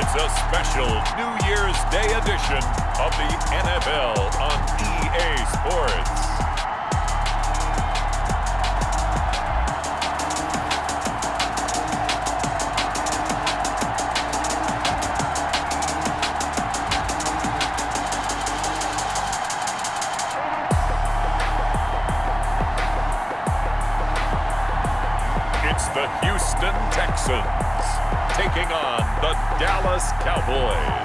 It's a special New Year's Day edition of the NFL on EA Sports. It's the Houston Texans taking on the Dallas Cowboys.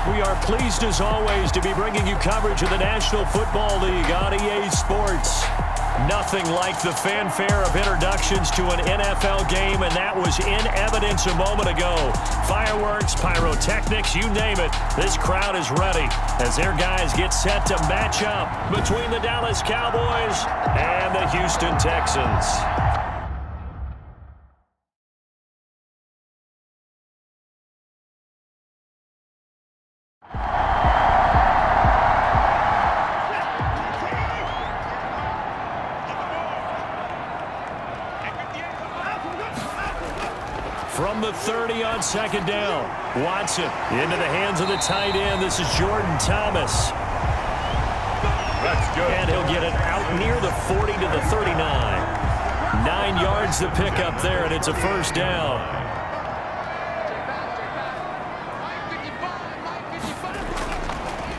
We are pleased as always to be bringing you coverage of the National Football League on EA Sports. Nothing like the fanfare of introductions to an NFL game, and that was in evidence a moment ago. Fireworks, pyrotechnics, you name it. This crowd is ready as their guys get set to match up between the Dallas Cowboys and the Houston Texans. From the 30 on second down, Watson into the hands of the tight end. This is Jordan Thomas. That's good. And he'll get it out near the 40 to the 39. 9 yards to pick up there, and it's a first down.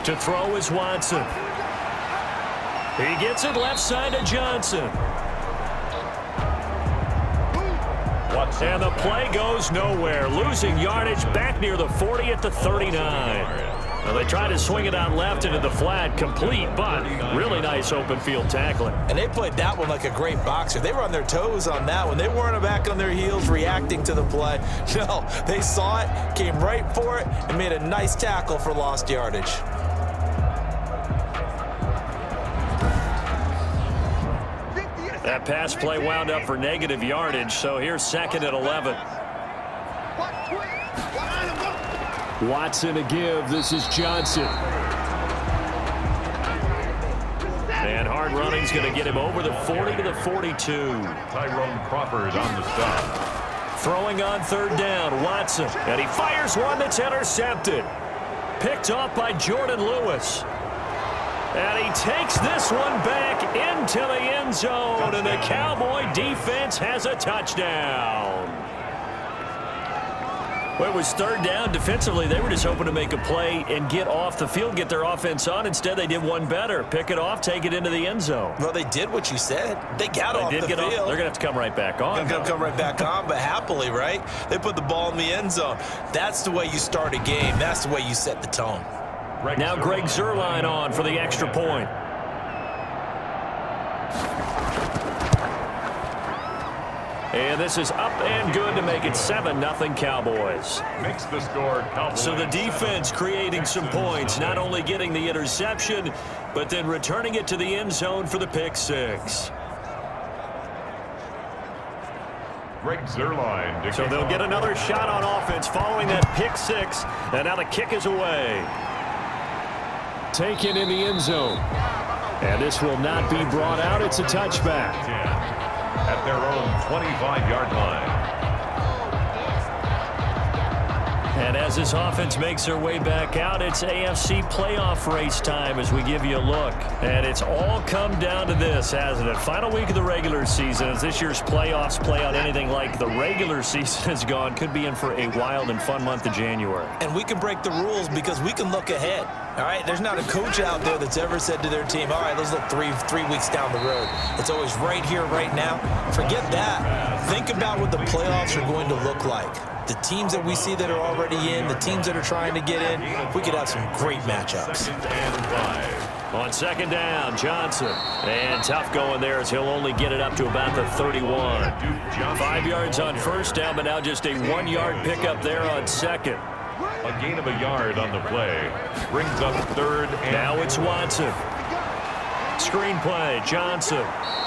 To throw is Watson. He gets it left side to Johnson. And the play goes nowhere. Losing yardage back near the 40 at the 39. Now they try to swing it out left into the flat, complete, but really nice open field tackling. And they played that one like a great boxer. They were on their toes on that one. They weren't back on their heels reacting to the play. No, they saw it, came right for it, and made a nice tackle for lost yardage. That pass play wound up for negative yardage, so here's second and 11. Watson to give. This is Johnson. And hard running's going to get him over the 40 to the 42. Tyrone Crawford on the stop. Throwing on third down, Watson. And he fires one that's intercepted. Picked off by Jordan Lewis. And he takes this one back into the end zone, and the Cowboy defense has a touchdown. Well, it was third down. Defensively, they were just hoping to make a play and get off the field, get their offense on. Instead, they did one better. Pick it off, take it into the end zone. Well, they did what you said. They got off the field. They're going to have to come right back on. They're going to come right back on, but happily, right? They put the ball in the end zone. That's the way you start a game. That's the way you set the tone. Now Greg Zuerlein on for the extra point. And this is up and good to make it 7-0 Cowboys. Makes the score Cowboys. So the defense creating some points, not only getting the interception, but then returning it to the end zone for the pick six. Greg Zuerlein. So they'll get another shot on offense following that pick six, and now the kick is away. Taken in the end zone. And this will not be brought out. It's a touchback. At their own 25-yard line. And as this offense makes their way back out, it's AFC playoff race time as we give you a look. And it's all come down to this, hasn't it? Final week of the regular season. As this year's playoffs play out anything like the regular season has gone, could be in for a wild and fun month of January. And we can break the rules because we can look ahead. All right, there's not a coach out there that's ever said to their team, all right, let's look three weeks down the road. It's always right here, right now. Forget that. Think about what the playoffs are going to look like. The teams that we see that are already in, the teams that are trying to get in, we could have some great matchups. On second down, Johnson. And tough going there as he'll only get it up to about the 31. 5 yards on first down, but now just a 1-yard pickup there on second. A gain of a yard on the play. Brings up third and... Now it's Watson. screenplay. Johnson.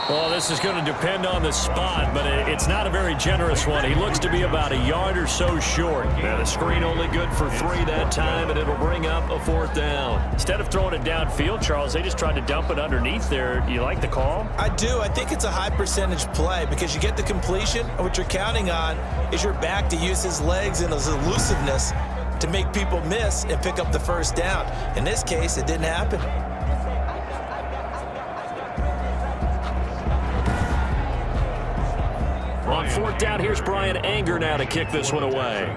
Well, this is going to depend on the spot, but it's not a very generous one. He looks to be about a yard or so short. And the screen only good for 3 that time, and it'll bring up a 4th down. Instead of throwing it downfield, Charles, they just tried to dump it underneath there. You like the call? I do. I think it's a high percentage play because you get the completion, and what you're counting on is your back to use his legs and his elusiveness to make people miss and pick up the 1st down. In this case, it didn't happen. On 4th down, here's Brian Anger now to kick this one away.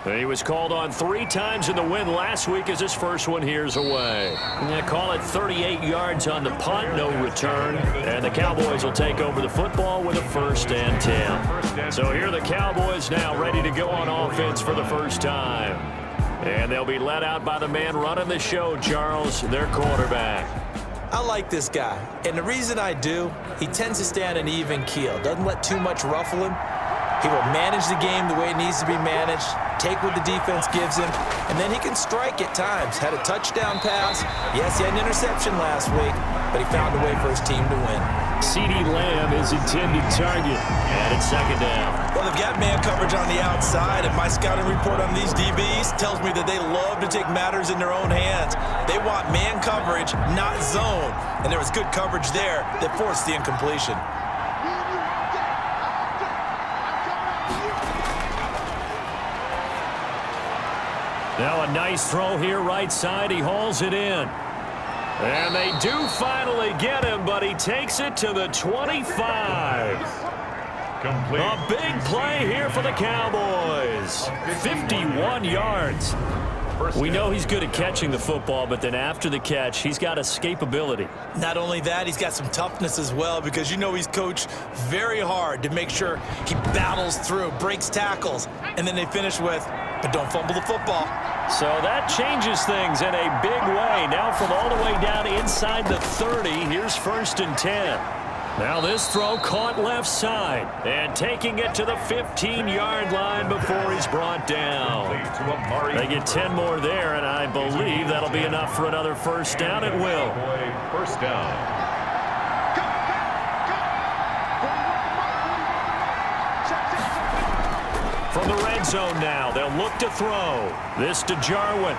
He was called on 3 times in the win last week as his first one here's away. Call it 38 yards on the punt, no return. And the Cowboys will take over the football with a 1st and 10. So here are the Cowboys now ready to go on offense for the first time. And they'll be led out by the man running the show, Charles, their quarterback. I like this guy, and the reason I do, he tends to stay on an even keel. Doesn't let too much ruffle him. He will manage the game the way it needs to be managed, take what the defense gives him, and then he can strike at times. Had a touchdown pass. Yes, he had an interception last week, but he found a way for his team to win. CeeDee Lamb is intended target, and it's 2nd down. Well, they've got man coverage on the outside, and my scouting report on these DBs tells me that they love to take matters in their own hands. They want man coverage, not zone, and there was good coverage there that forced the incompletion. Now a nice throw here right side. He hauls it in. And they do finally get him, but he takes it to the 25. Complete. A big play here for the Cowboys. 51 yards. We know he's good at catching the football, but then after the catch, he's got escapability. Not only that, he's got some toughness as well because you know he's coached very hard to make sure he battles through, breaks tackles, and then they finish with, but don't fumble the football. So that changes things in a big way. Now from all the way down inside the 30, here's 1st and 10. Now this throw caught left side and taking it to the 15-yard line before he's brought down. They get 10 more there, and I believe that'll be enough for another 1st down. It will. 1st down. From the red zone now, they'll look to throw. This to Jarwin.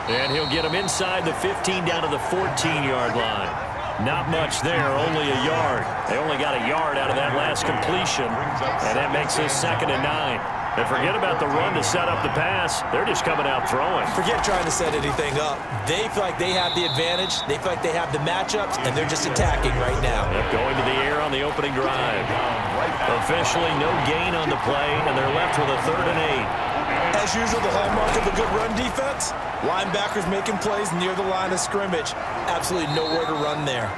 And he'll get him inside the 15 down to the 14-yard line. Not much there, only a yard. They only got a yard out of that last completion, and that makes this 2nd and 9. And forget about the run to set up the pass. They're just coming out throwing. Forget trying to set anything up. They feel like they have the advantage. They feel like they have the matchups, and they're just attacking right now. Yep, going to the air on the opening drive. Officially no gain on the play, and they're left with a 3rd and 8. As usual, the hallmark of a good run defense, linebackers making plays near the line of scrimmage. Absolutely nowhere to run there.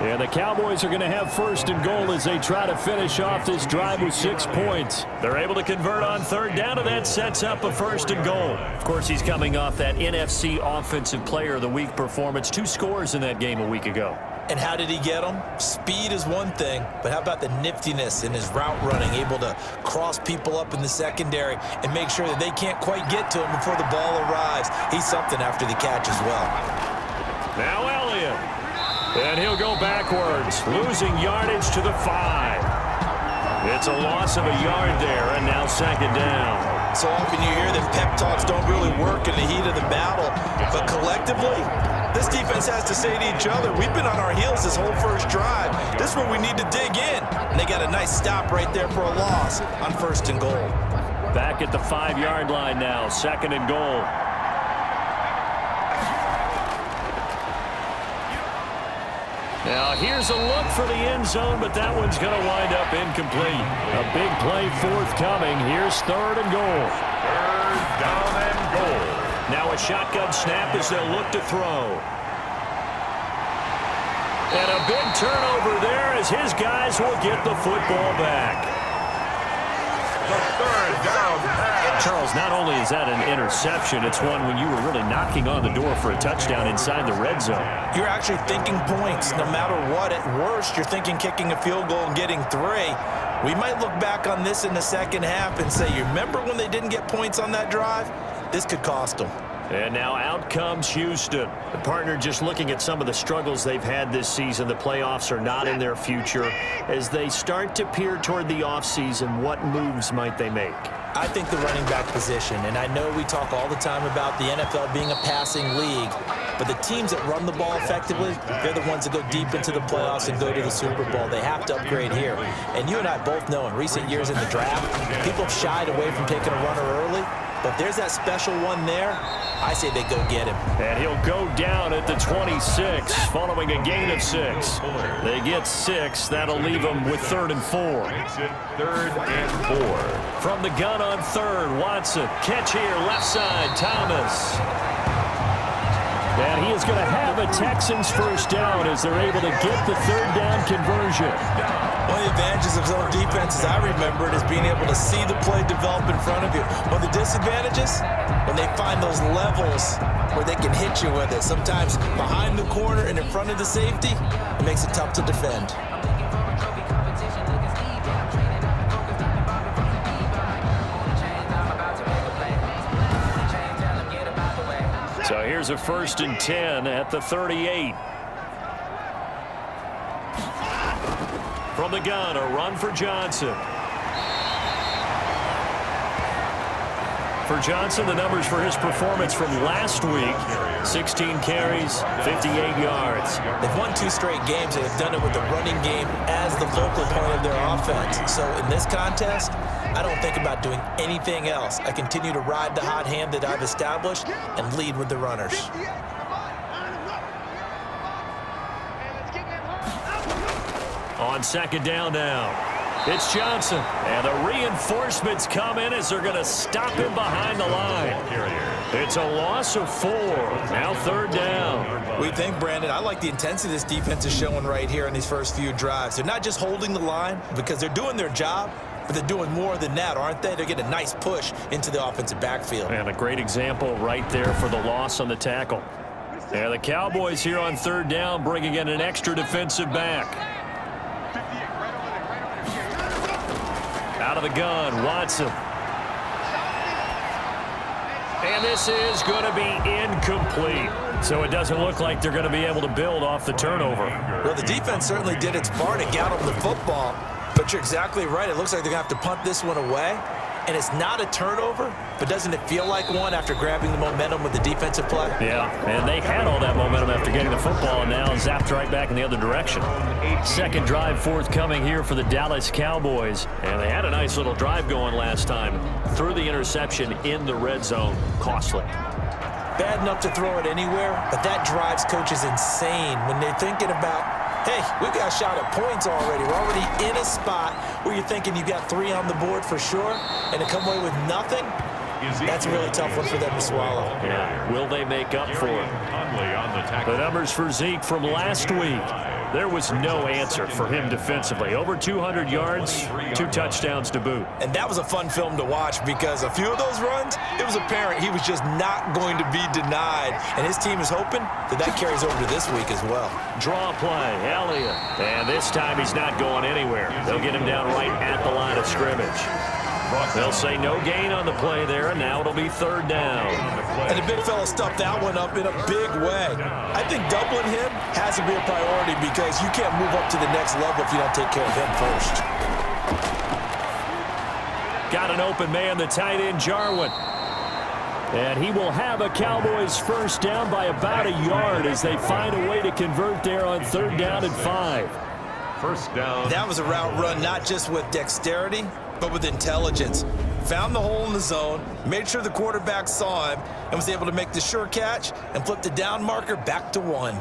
And the Cowboys are going to have 1st and goal as they try to finish off this drive with 6 points. They're able to convert on 3rd down, and that sets up a 1st and goal. Of course, he's coming off that NFC Offensive Player of the Week performance. 2 scores in that game a week ago. And how did he get them? Speed is one thing, but how about the niftiness in his route running, able to cross people up in the secondary and make sure that they can't quite get to him before the ball arrives. He's something after the catch as well. Now Elliott. And he'll go backwards, losing yardage to the 5. It's a loss of a yard there, and now 2nd down. So often you hear that pep talks don't really work in the heat of the battle, but collectively, this defense has to say to each other, we've been on our heels this whole first drive. This is where we need to dig in. And they got a nice stop right there for a loss on 1st and goal. Back at the 5-yard line now, 2nd and goal. Now here's a look for the end zone, but that one's going to wind up incomplete. A big play forthcoming. Here's 3rd and goal. 3rd down and goal. Now a shotgun snap as they'll look to throw. And a big turnover there as his guys will get the football back. The 3rd down pass. Charles, not only is that an interception, it's one when you were really knocking on the door for a touchdown inside the red zone. You're actually thinking points no matter what. At worst, you're thinking kicking a field goal and getting 3. We might look back on this in the second half and say, you remember when they didn't get points on that drive? This could cost them. And now out comes Houston. The partner, just looking at some of the struggles they've had this season, the playoffs are not in their future. As they start to peer toward the offseason, what moves might they make? I think the running back position, and I know we talk all the time about the NFL being a passing league, but the teams that run the ball effectively, they're the ones that go deep into the playoffs and go to the Super Bowl. They have to upgrade here. And you and I both know in recent years in the draft, people have shied away from taking a runner early, but there's that special one there. I say they go get him. And he'll go down at the 26, following a gain of 6. They get 6. That'll leave them with 3rd and 4. Makes it 3rd and 4. From the gun on 3rd, Watson. Catch here, left side, Thomas. And he is going to have a Texans first down as they're able to get the 3rd down conversion. One of the advantages of zone defenses, I remember it, is being able to see the play develop in front of you. One of the disadvantages, when they find those levels where they can hit you with it, sometimes behind the corner and in front of the safety, it makes it tough to defend. So here's a 1st and 10 at the 38. From the gun, a run for Johnson. For Johnson, the numbers for his performance from last week: 16 carries, 58 yards. They've won 2 straight games, and they've done it with the running game as the focal point of their offense. So in this contest, I don't think about doing anything else. I continue to ride the hot hand that I've established and lead with the runners. On 2nd down now, it's Johnson. And the reinforcements come in as they're going to stop him behind the line. It's a loss of 4. Now 3rd down. We think, Brandon, I like the intensity this defense is showing right here in these first few drives. They're not just holding the line because they're doing their job, but they're doing more than that, aren't they? They're getting a nice push into the offensive backfield. And a great example right there for the loss on the tackle. And the Cowboys here on 3rd down bringing in an extra defensive back. Out of the gun, Watson. And this is going to be incomplete. So it doesn't look like they're going to be able to build off the turnover. Well, the defense certainly did its part to get them the football. But you're exactly right. It looks like they're going to have to punt this one away. And it's not a turnover, but doesn't it feel like one after grabbing the momentum with the defensive play? Yeah, and they had all that momentum after getting the football, and now zapped right back in the other direction. 2nd drive forthcoming here for the Dallas Cowboys. And they had a nice little drive going last time. Threw the interception in the red zone. Costly. Bad enough to throw it anywhere, but that drives coaches insane when they're thinking about, hey, we've got a shot at points already. We're already in a spot where you're thinking you got 3 on the board for sure, and to come away with nothing, that's a really tough one for them to swallow. Yeah. Will they make up for it? The numbers for Zeke from last week. There was no answer for him defensively. Over 200 yards, 2 touchdowns to boot. And that was a fun film to watch because a few of those runs, it was apparent he was just not going to be denied. And his team is hoping that that carries over to this week as well. Draw play, Elliott. And this time he's not going anywhere. They'll get him down right at the line of scrimmage. They'll say no gain on the play there, and now it'll be 3rd down. And the big fella stuffed that one up in a big way. I think doubling him has to be a priority because you can't move up to the next level if you don't take care of him first. Got an open man, the tight end, Jarwin. And he will have a Cowboys first down by about a yard as they find a way to convert there on 3rd down and 5. First down. That was a route run not just with dexterity, but with intelligence. Found the hole in the zone, made sure the quarterback saw him, and was able to make the sure catch and flip the down marker back to 1.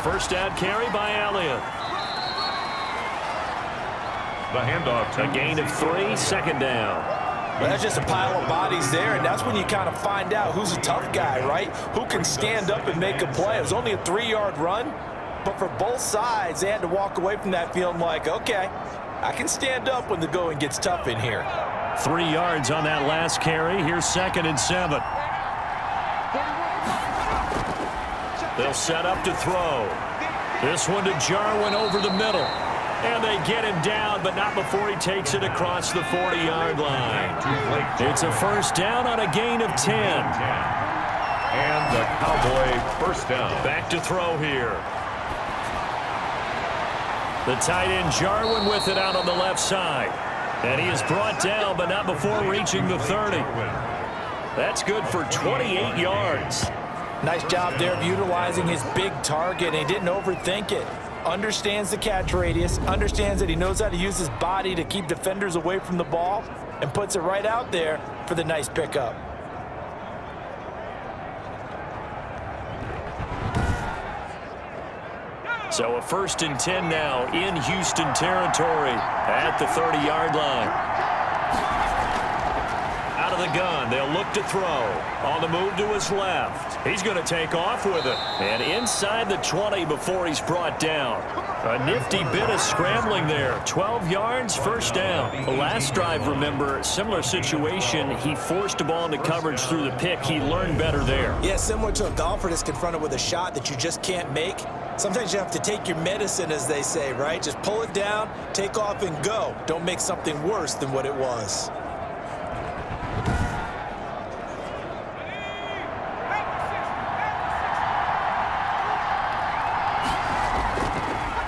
First down carry by Elliott. The handoff. A gain of 3, 2nd down. Well, that's just a pile of bodies there, and that's when you kind of find out who's a tough guy, right? Who can stand up and make a play. It was only a 3-yard run, but for both sides, they had to walk away from that feeling like, okay, I can stand up when the going gets tough in here. 3 yards on that last carry. Here's 2nd and 7. They'll set up to throw. This one to Jarwin over the middle. And they get him down, but not before he takes it across the 40-yard line. It's a first down on a gain of 10. And the Cowboy first down. Back to throw here. The tight end Jarwin with it out on the left side. And he is brought down, but not before reaching the 30. That's good for 28 yards. Nice job there of utilizing his big target, and he didn't overthink it. Understands the catch radius, understands that he knows how to use his body to keep defenders away from the ball, and puts it right out there for the nice pickup. So a 1st and 10 now in Houston territory at the 30-yard line. Out of the gun, they'll look to throw. On the move to his left. He's going to take off with it. And inside the 20 before he's brought down. A nifty bit of scrambling there. 12 yards, first down. The last drive, remember, similar situation. He forced a ball into coverage through the pick. He learned better there. Yeah, similar to a golfer that's confronted with a shot that you just can't make. Sometimes you have to take your medicine, as they say, right? Just pull it down, take off, and go. Don't make something worse than what it was.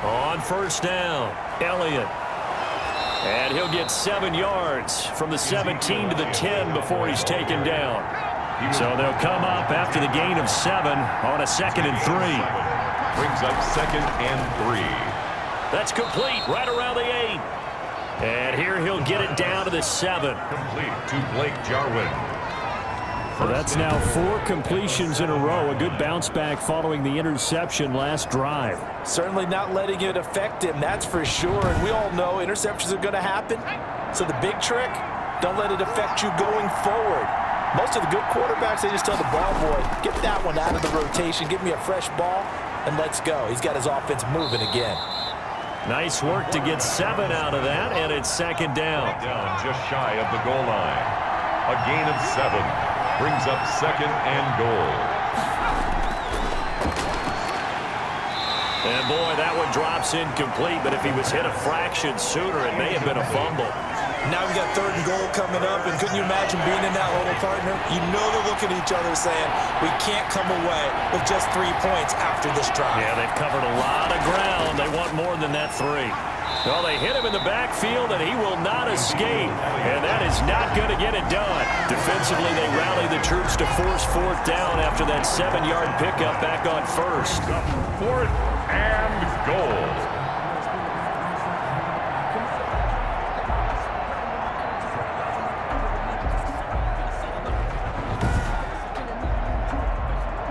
On first down, Elliott. And he'll get 7 yards from the 17 to the 10 before he's taken down. So they'll come up after the gain of 7 on a 2nd and 3. Brings up 2nd and 3. That's complete right around the 8. And here he'll get it down to the 7. Complete to Blake Jarwin. So that's now 4 completions in a row. A good bounce back following the interception last drive. Certainly not letting it affect him, that's for sure. And we all know interceptions are going to happen. So the big trick, don't let it affect you going forward. Most of the good quarterbacks, they just tell the ball boy, get that one out of the rotation, give me a fresh ball, and let's go. He's got his offense moving again. Nice work to get 7 out of that, and it's 2nd down. Down just shy of the goal line. A gain of 7 brings up 2nd and goal. And boy, that one drops incomplete, but if he was hit a fraction sooner, it may have been a fumble. Now we got 3rd and goal coming up, and couldn't you imagine being in that huddle, partner? You know they're looking at each other saying, we can't come away with just 3 points after this drive. Yeah, they've covered a lot of ground. They want more than that 3. Well, they hit him in the backfield, and he will not escape. And that is not going to get it done. Defensively, they rally the troops to force 4th down after that 7-yard pickup back on 1st. 4th and goal.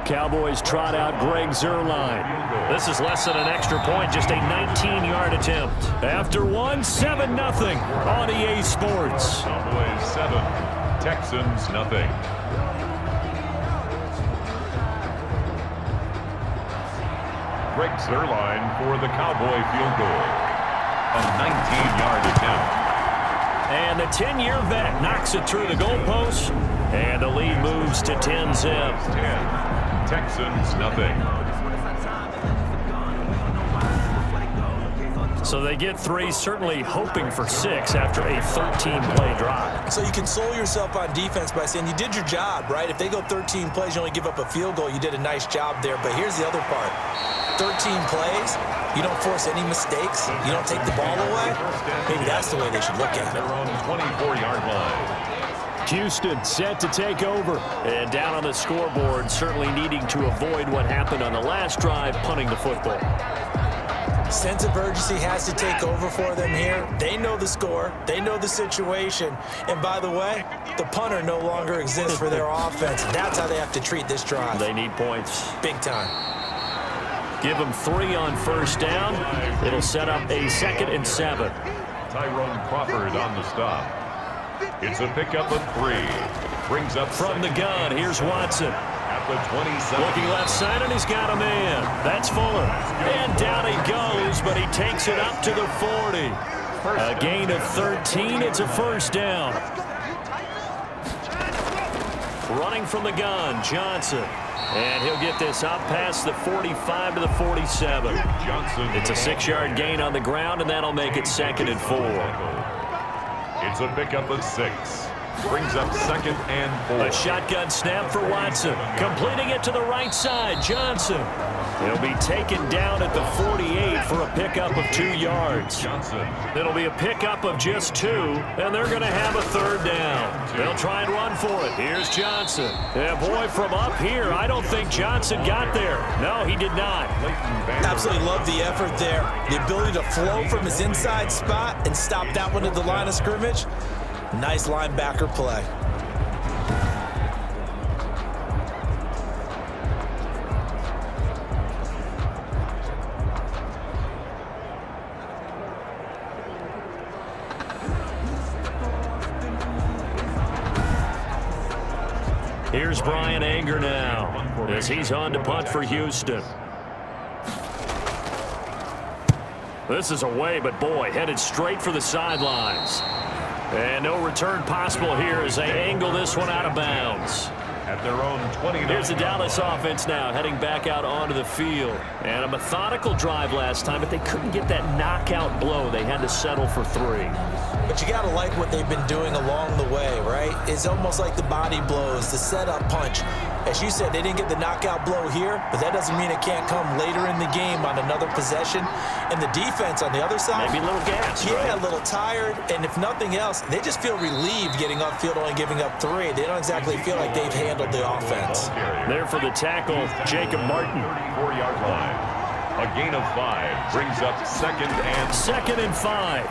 Cowboys trot out Greg Zuerlein. This is less than an extra point, just a 19-yard attempt. After 7-0 on EA Sports. Cowboys 7, Texans nothing. Greg Zuerlein for the Cowboy field goal. A 19-yard attempt. And the 10-year vet knocks it through the goalpost. And the lead moves to 10-zip. 10. Texans nothing. So they get 3, certainly hoping for 6 after a 13-play drive. So you console yourself on defense by saying you did your job, right? If they go 13 plays, you only give up a field goal, you did a nice job there. But here's the other part. 13 plays, you don't force any mistakes, you don't take the ball away. Maybe that's the way they should look at it. They're on the 24-yard line. Houston set to take over. And down on the scoreboard, certainly needing to avoid what happened on the last drive, punting the football. Sense of urgency has to take over for them here. They know the score. They know the situation. And by the way, the punter no longer exists for their offense. That's how they have to treat this drive. They need points. Big time. Give them 3 on first down. It'll set up a 2nd and 7. Tyrone Crawford on the stop. It's a pickup of 3. Brings up from the gun. Here's Watson. At the 27. Looking left side, and he's got a man. That's Fuller. And down he goes, but he takes it up to the 40. A gain of 13. It's a first down. Running from the gun, Johnson. And he'll get this up past the 45 to the 47. It's a 6-yard gain on the ground, and that'll make it 2nd and 4. It's a pickup of 6. Brings up 2nd and 4. A shotgun snap for Watson. Completing it to the right side, Johnson. He'll be taken down at the 48 for a pickup of 2 yards. It'll be a pickup of just 2, and they're going to have a 3rd down. They'll try and run for it. Here's Johnson. Yeah, boy, from up here, I don't think Johnson got there. No, he did not. Absolutely love the effort there. The ability to flow from his inside spot and stop that one at the line of scrimmage. Nice linebacker play. Here's Brian Anger now as he's on to punt for Houston. This is away, but boy, headed straight for the sidelines. And no return possible here as they angle this one out of bounds. At their own 29. Here's the Dallas offense now heading back out onto the field. And a methodical drive last time, but they couldn't get that knockout blow. They had to settle for 3. But you got to like what they've been doing along the way, right? It's almost like the body blows, the setup punch. As you said, they didn't get the knockout blow here, but that doesn't mean it can't come later in the game on another possession. And the defense on the other side, maybe a little gas, yeah, right? A little tired. And if nothing else, they just feel relieved getting upfield, only giving up 3. They don't exactly feel like they've handled the offense. There for the tackle, Jacob Martin. 34-yard line. A gain of 5 brings up 2nd and 5.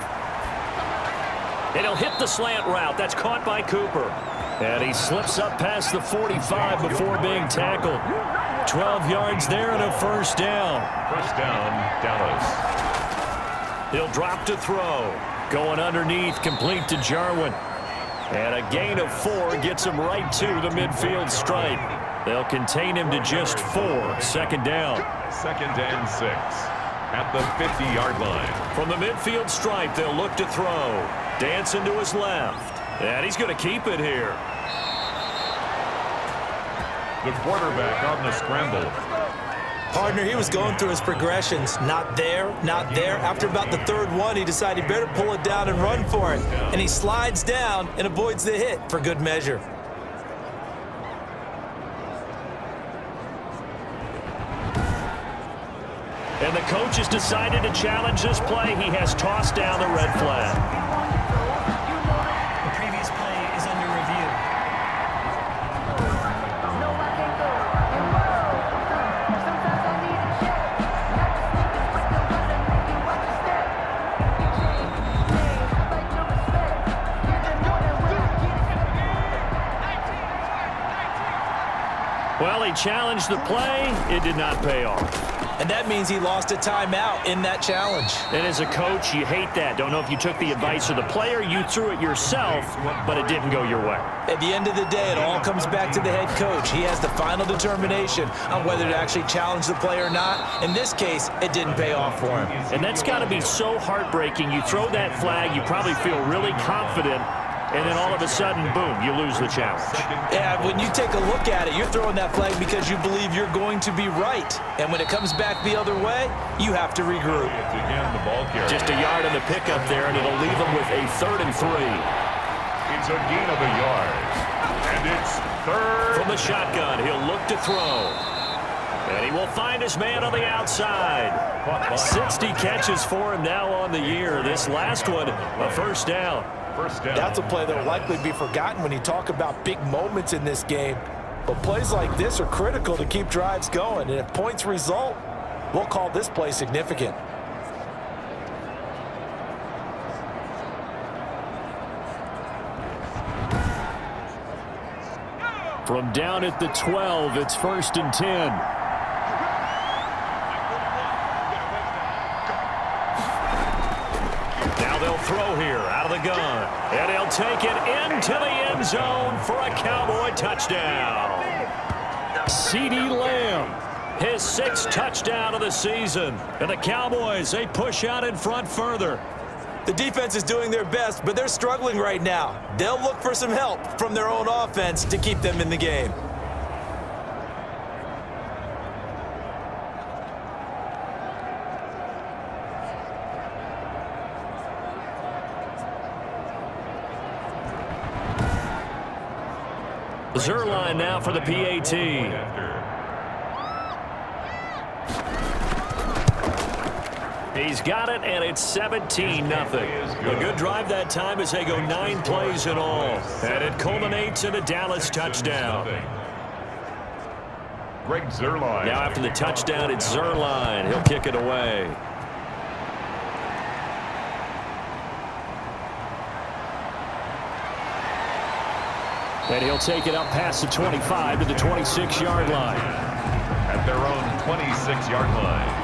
And he'll hit the slant route. That's caught by Cooper. And he slips up past the 45 before being tackled. 12 yards there and a first down. First down, Dallas. He'll drop to throw. Going underneath, complete to Jarwin. And a gain of 4 gets him right to the midfield stripe. They'll contain him to just 4. 2nd down. 2nd and 6. At the 50-yard line. From the midfield stripe, they'll look to throw. Dancing to his left. And he's going to keep it here. The quarterback on the scramble. Partner, he was going through his progressions. Not there, not there. After about the 3rd one, he decided he better pull it down and run for it. And he slides down and avoids the hit for good measure. And the coach has decided to challenge this play. He has tossed down the red flag. The previous play is under review. Well, he challenged the play. It did not pay off. And that means he lost a timeout in that challenge. And as a coach, you hate that. Don't know if you took the advice of the player. You threw it yourself, but it didn't go your way. At the end of the day, it all comes back to the head coach. He has the final determination on whether to actually challenge the play or not. In this case, it didn't pay off for him. And that's got to be so heartbreaking. You throw that flag, you probably feel really confident, and then all of a sudden, boom, you lose the challenge. Yeah, when you take a look at it, you're throwing that flag because you believe you're going to be right. And when it comes back the other way, you have to regroup. Again, the ball carrier. Just a yard on the pickup there, and it'll leave them with a 3rd and 3. It's a gain of a yard. And it's 3rd. From the shotgun, he'll look to throw. And he will find his man on the outside. 60 catches for him now on the year. This last one, a first down. First down. That's a play that will likely be forgotten when you talk about big moments in this game. But plays like this are critical to keep drives going. And if points result, we'll call this play significant. From down at the 12, it's 1st and 10. They'll throw here out of the gun. And he'll take it into the end zone for a Cowboy touchdown. CeeDee Lamb, his 6th touchdown of the season. And the Cowboys, they push out in front further. The defense is doing their best, but they're struggling right now. They'll look for some help from their own offense to keep them in the game. Zerline now for the PAT. He's got it, and it's 17-0. A good drive that time as they go 9 plays in all. And it culminates in a Dallas touchdown. Greg Zerline. Now after the touchdown, it's Zerline. He'll kick it away. And he'll take it up past the 25 to the 26-yard line. At their own 26-yard line.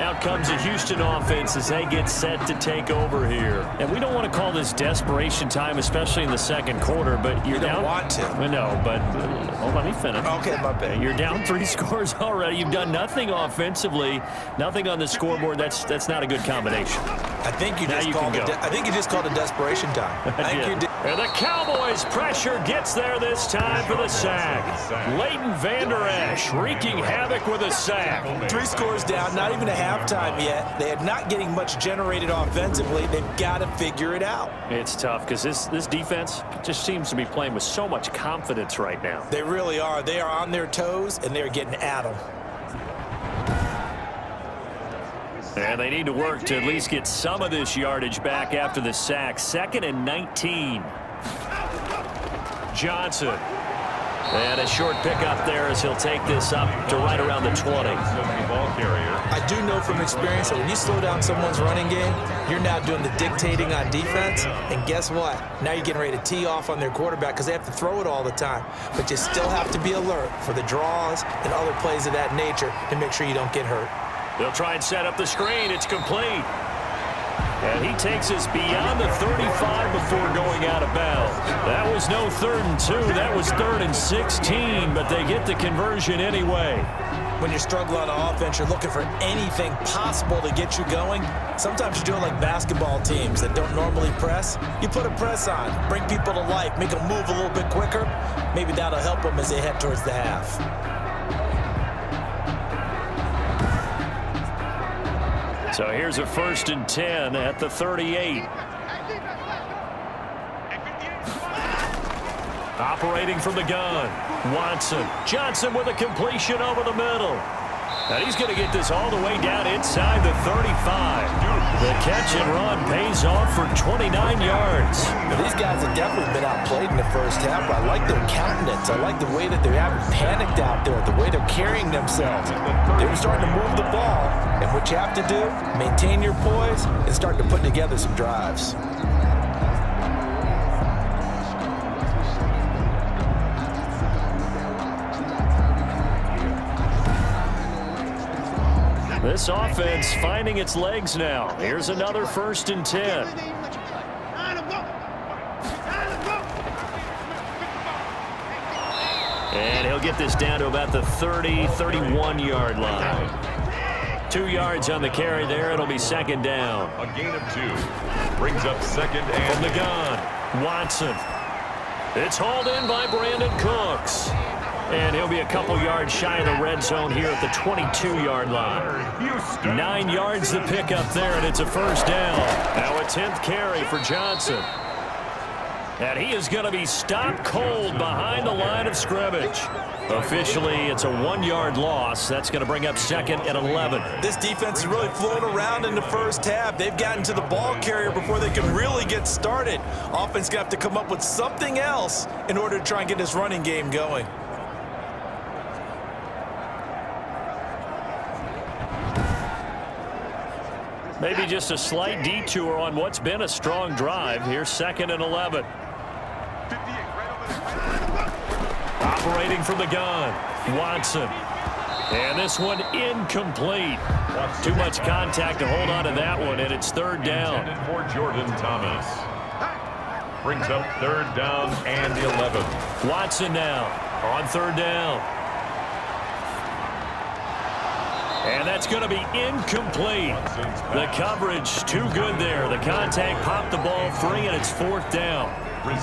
Out comes the Houston offense as they get set to take over here. And we don't want to call this desperation time, especially in the second quarter, but you're down. You don't want to. No, but hold on, let me finish. Okay, my bad. You're down 3 scores already. You've done nothing offensively, nothing on the scoreboard. That's not a good combination. I think you just called it desperation time. I think you did. And the Cowboys' pressure gets there this time for the sack. Leighton Vander Esch wreaking havoc with a sack. 3 scores down, not even a halftime yet. They are not getting much generated offensively. They've got to figure it out. It's tough because this defense just seems to be playing with so much confidence right now. They really are. They are on their toes, and they're getting at them. And they need to work to at least get some of this yardage back after the sack. 2nd and 19. Johnson. And a short pickup there as he'll take this up to right around the 20. I do know from experience that when you slow down someone's running game, you're now doing the dictating on defense. And guess what? Now you're getting ready to tee off on their quarterback because they have to throw it all the time. But you still have to be alert for the draws and other plays of that nature to make sure you don't get hurt. They'll try and set up the screen. It's complete. And he takes us beyond the 35 before going out of bounds. That was no 3rd and 2. That was 3rd and 16, but they get the conversion anyway. When you're struggling on offense, you're looking for anything possible to get you going. Sometimes you do it like basketball teams that don't normally press. You put a press on, bring people to life, make them move a little bit quicker. Maybe that'll help them as they head towards the half. So here's a 1st and 10 at the 38. Operating from the gun, Watson. Johnson with a completion over the middle. And he's going to get this all the way down inside the 35. The catch and run pays off for 29 yards. Now, these guys have definitely been outplayed in the first half. I like their countenance. I like the way that they haven't panicked out there, the way they're carrying themselves. They're starting to move the ball. And what you have to do, maintain your poise and start to put together some drives. This offense finding its legs now. Here's another 1st and 10. And he'll get this down to about the 30, 31-yard line. 2 yards on the carry there. It'll be 2nd down. A gain of 2. Brings up 2nd and from the gun, Watson. It's hauled in by Brandon Cooks. And he'll be a couple yards shy of the red zone here at the 22-yard line. 9 yards to pick up there, and it's a 1st down. Now a 10th carry for Johnson. And he is going to be stopped cold behind the line of scrimmage. Officially, it's a 1-yard loss. That's going to bring up 2nd and 11. This defense is really flown around in the first half. They've gotten to the ball carrier before they can really get started. Offense going to have to come up with something else in order to try and get this running game going. Maybe just a slight detour on what's been a strong drive. Here's 2nd and 11. Operating from the gun, Watson. And this one incomplete. Too much contact to hold on to that one, and it's 3rd down. For Jordan Thomas. Brings up 3rd down and 11. Watson now on 3rd down. And that's going to be incomplete. The coverage too good there. The contact popped the ball free, and it's 4th down.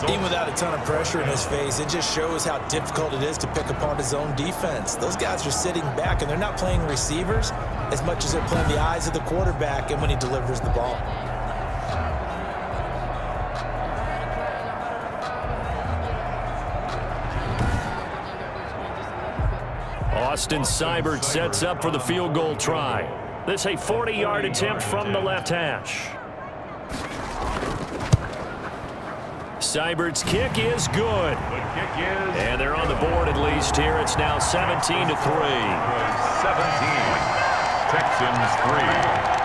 Even without a ton of pressure in his face, it just shows how difficult it is to pick apart his own defense. Those guys are sitting back, and they're not playing receivers as much as they're playing the eyes of the quarterback and when he delivers the ball. Austin Seibert sets up for the field goal try. This a 40-yard attempt from the left hash. Seibert's kick is good. And they're on the board at least here. It's now 17-3. 17. Texans 3.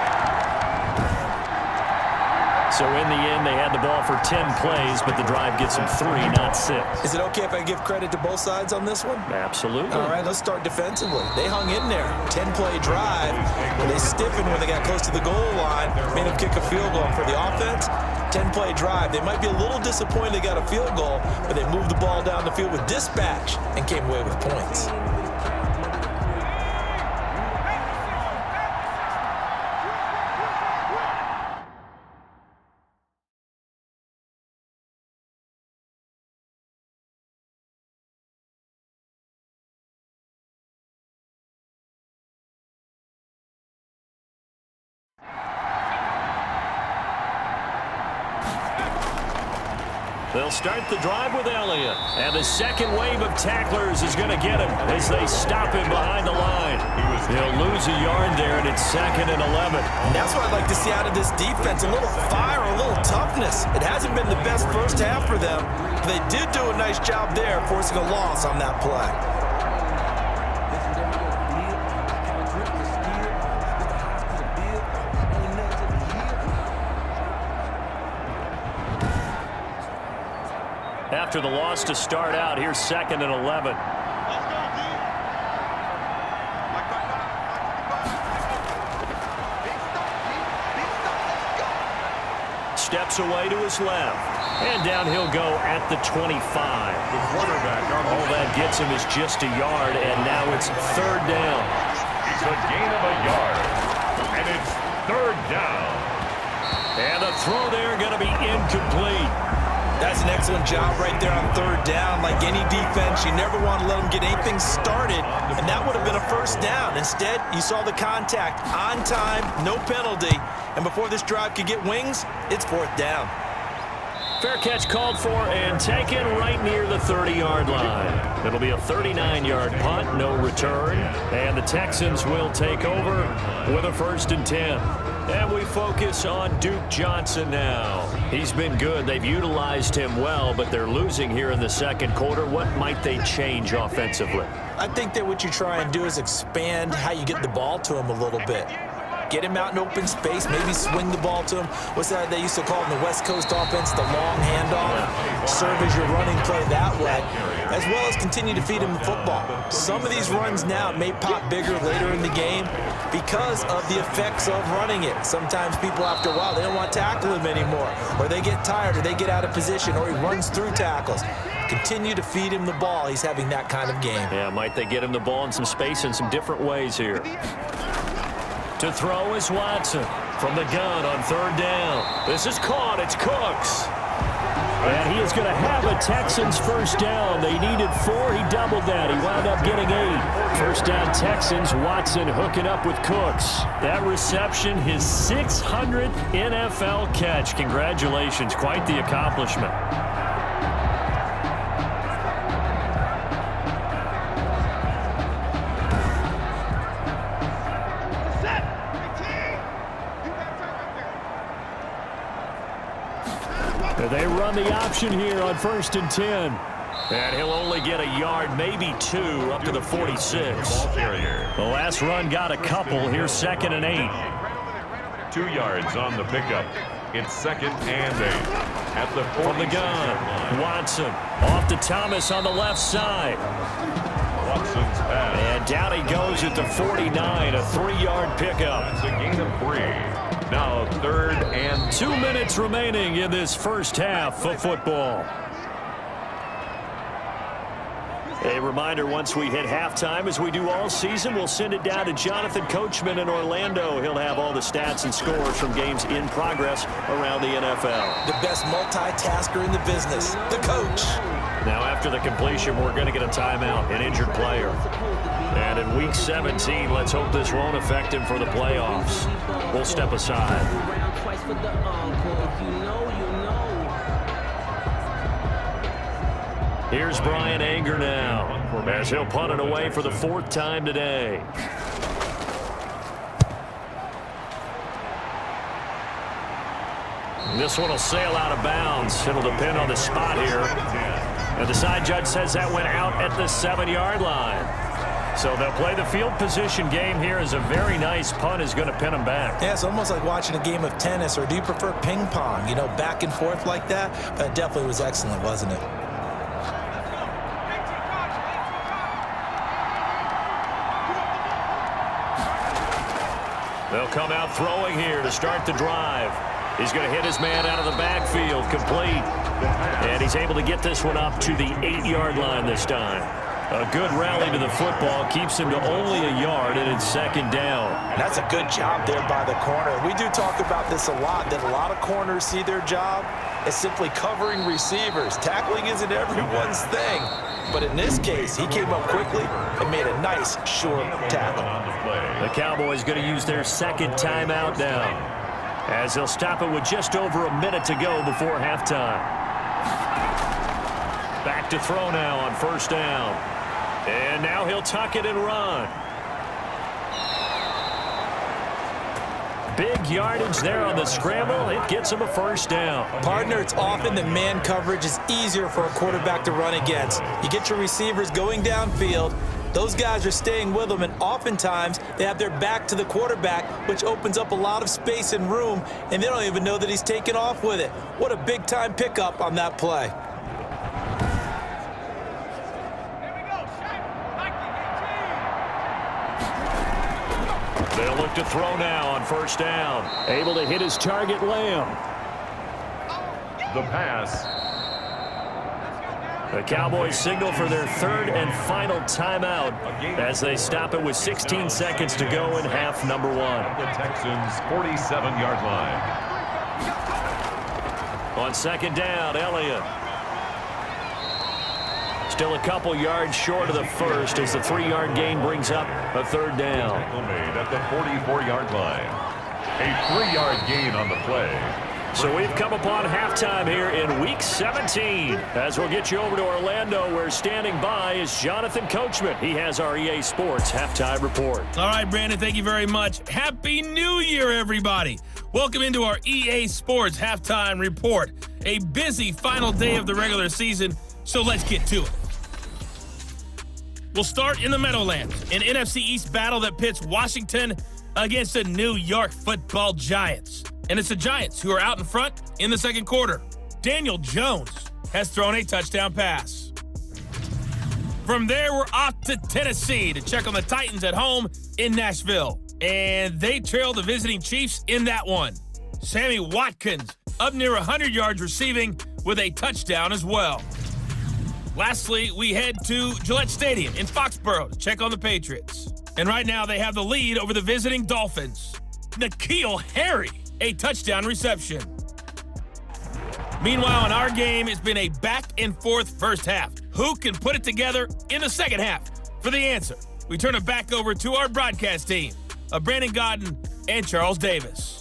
So in the end, they had the ball for 10 plays, but the drive gets them 3, not 6. Is it okay if I give credit to both sides on this one? Absolutely. All right, let's start defensively. They hung in there. 10-play drive, but they stiffened when they got close to the goal line, made them kick a field goal. For the offense, 10-play drive. They might be a little disappointed they got a field goal, but they moved the ball down the field with dispatch and came away with points. They'll start the drive with Elliott. And the second wave of tacklers is going to get him as they stop him behind the line. He'll lose a yard there, and it's 2nd and 11. That's what I'd like to see out of this defense, a little fire, a little toughness. It hasn't been the best first half for them. They did do a nice job there, forcing a loss on that play. After the loss to start out, here's 2nd and 11. Steps away to his left. And down he'll go at the 25. All that gets him is just a yard, and now it's 3rd down. It's a gain of a yard, and it's 3rd down. And the throw there going to be incomplete. That's an excellent job right there on 3rd down. Like any defense, you never want to let them get anything started, and that would have been a 1st down. Instead, you saw the contact on time, no penalty, and before this drive could get wings, it's 4th down. Fair catch called for and taken right near the 30-yard line. It'll be a 39-yard punt, no return, and the Texans will take over with a 1st and 10. And we focus on Duke Johnson now. He's been good. They've utilized him well, but they're losing here in the 2nd quarter. What might they change offensively? I think that what you try and do is expand how you get the ball to him a little bit. Get him out in open space, maybe swing the ball to him. What's that they used to call in the West Coast offense, the long handoff? Serve as your running play that way, as well as continue to feed him the football. Some of these runs now may pop bigger later in the game because of the effects of running it. Sometimes people, after a while, they don't want to tackle him anymore, or they get tired, or they get out of position, or he runs through tackles. Continue to feed him the ball. He's having that kind of game. Yeah, might they get him the ball in some space in some different ways here. To throw is Watson from the gun on 3rd down. This is caught. It's Cooks. And he is going to have a Texans 1st down. They needed 4. He doubled that. He wound up getting 8. 1st down Texans. Watson hooking up with Cooks. That reception, his 600th NFL catch. Congratulations. Quite the accomplishment. They run the option here on 1st and 10. And he'll only get a yard, maybe 2, up to the 46. The last run got a couple. Here's 2nd and 8. 2 yards on the pickup. It's 2nd and 8. At the 46. From the gun, Watson off to Thomas on the left side. Watson's pass. And down he goes at the 49, a 3-yard pickup. It's a gain of 3. Now 3rd and 2 minutes remaining in this first half of football. A reminder, once we hit halftime, as we do all season, we'll send it down to Jonathan Coachman in Orlando. He'll have all the stats and scores from games in progress around the NFL. The best multitasker in the business, the coach. Now, after the completion, we're going to get a timeout, an injured player. And in Week 17, let's hope this won't affect him for the playoffs. We'll step aside. Here's Brian Anger now, as he'll punt it away for the 4th time today. This one will sail out of bounds. It'll depend on the spot here. And the side judge says that went out at the 7-yard line. So they'll play the field position game here as a very nice punt is going to pin them back. Yeah, it's almost like watching a game of tennis, or do you prefer ping pong? You know, back and forth like that? But it definitely was excellent, wasn't it? They'll come out throwing here to start the drive. He's going to hit his man out of the backfield, complete. And he's able to get this one up to the 8-yard line this time. A good rally to the football keeps him to only a yard, and it's 2nd down. That's a good job there by the corner. We do talk about this a lot, that a lot of corners see their job as simply covering receivers. Tackling isn't everyone's thing. But in this case, he came up quickly and made a nice, sure tackle. The Cowboys going to use their 2nd timeout now, as they'll stop it with just over a minute to go before halftime. Back to throw now on 1st down. And now he'll tuck it and run. Big yardage there on the scramble. It gets him a 1st down. Partner, it's often that man coverage is easier for a quarterback to run against. You get your receivers going downfield. Those guys are staying with them, and oftentimes they have their back to the quarterback, which opens up a lot of space and room, and they don't even know that he's taken off with it. What a big-time pickup on that play. They'll look to throw now on 1st down. Able to hit his target, Lamb. The pass. The Cowboys signal for their 3rd and final timeout as they stop it with 16 seconds to go in half number 1. The Texans' 47-yard line. On 2nd down, Elliott. Still a couple yards short of the 1st as the 3-yard gain brings up a 3rd down. Tackle made at the 44-yard line. A 3-yard gain on the play. So we've come upon halftime here in Week 17. As we'll get you over to Orlando, where standing by is Jonathan Coachman. He has our EA Sports halftime report. All right, Brandon, thank you very much. Happy New Year, everybody. Welcome into our EA Sports halftime report. A busy final day of the regular season, so let's get to it. We'll start in the Meadowlands, an NFC East battle that pits Washington against the New York Football Giants. And it's the Giants who are out in front in the 2nd quarter. Daniel Jones has thrown a touchdown pass. From there, we're off to Tennessee to check on the Titans at home in Nashville. And they trail the visiting Chiefs in that one. Sammy Watkins up near 100 yards receiving with a touchdown as well. Lastly, we head to Gillette Stadium in Foxborough to check on the Patriots. And right now, they have the lead over the visiting Dolphins. N'Keal Harry, a touchdown reception. Meanwhile, in our game, it's been a back-and-forth first half. Who can put it together in the second half? For the answer, we turn it back over to our broadcast team of Brandon Godden and Charles Davis.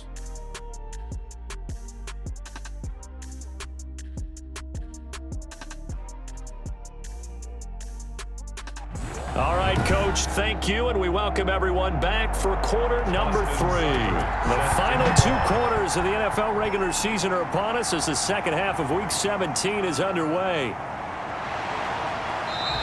All right, Coach, thank you, and we welcome everyone back for quarter number 3. The final 2 quarters of the NFL regular season are upon us as the second half of Week 17 is underway.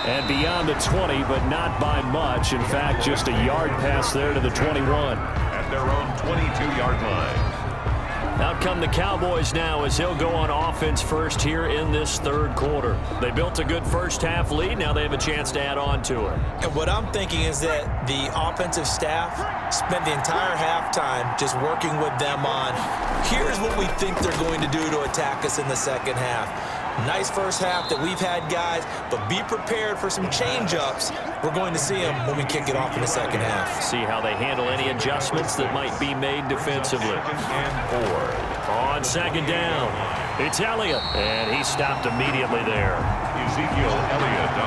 And beyond the 20, but not by much. In fact, just a yard pass there to the 21. At their own 22-yard line. Out come the Cowboys now as he'll go on offense first here in this 3rd quarter. They built a good first half lead. Now they have a chance to add on to it. And what I'm thinking is that the offensive staff spent the entire halftime just working with them on, here's what we think they're going to do to attack us in the second half. Nice first half that we've had, guys, but be prepared for some change-ups. We're going to see them when we kick it off in the second half. See how they handle any adjustments that might be made defensively. On second down, it's Elliott, and he stopped immediately there.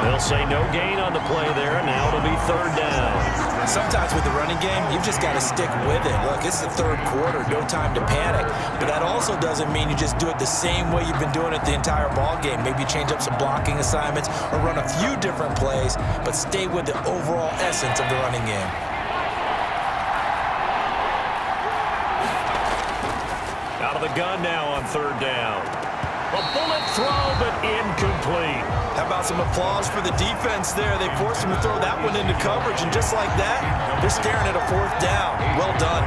They'll say no gain on the play there, and now it'll be third down. Sometimes with the running game, you've just got to stick with it. Look, it's the third quarter, no time to panic. But that also doesn't mean you just do it the same way you've been doing it the entire ball game. Maybe change up some blocking assignments or run a few different plays, but stay with the overall essence of the running game. Out of the gun now on third down. A bullet throw, but incomplete. How about some applause for the defense there? They forced him to throw that one into coverage, and just like that, they're staring at a fourth down. Well done.